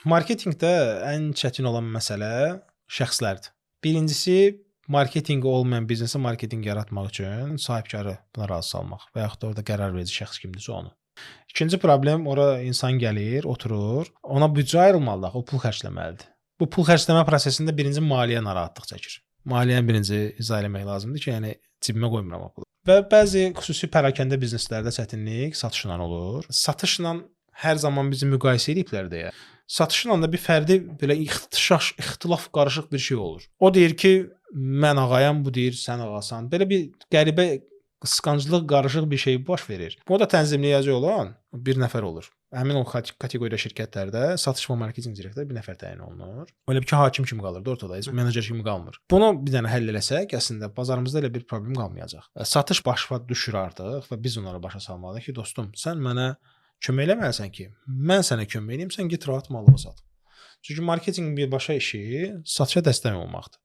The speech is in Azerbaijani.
Marketinqdə ən çətin olan məsələ şəxslərdir. Birincisi, marketinqi olmayan biznesə marketinq yaratmaq üçün sahibkarı buna razı salmaq və yaxud da orada qərar verici şəxs kimdirsə onu. İkinci problem, ora insan gəlir, oturur, ona büdcə ayrılmalıdır, o pul xərcləməlidir. Bu pul xərcləmə prosesində birinci maliyyə narahatlıq çəkir. Maliyyəni birinci izah etmək lazımdır ki, yəni cibimə qoymuram o pulu. Və bəzi xüsusi pərakəndə bizneslərdə çətinlik satışla olur. Satışla hər zaman bizi müqayisə ediblər deyə. Satışla da bir fərdi belə ixtilaf qarışıq bir şey olur. O deyir ki, mən ağayam, bu deyir sən ağasan. Belə bir qəribə qısqanclıq qarışıq bir şey baş verir. Bu da tənzimləyici olan bir nəfər olur. Həmin o kateqoriya şirkətlərdə satış və marketinq direktoru bir nəfər təyin olunur. Elə bir ki, hakim kimi qalır da ortada, heç menecer kimi qalmır. Bunu bir dənə həll eləsək, əslində bazarımızda elə bir problem qalmayacaq. Satış başa düşür artıq və biz onlara başa salmalıyıq ki, dostum, sən mənə kömək eləməlisən ki, mən sənə kömək edeyim, sən get rahat malını sat. Çünki marketinqin birbaşa işi satışa dəstək olmaqdır.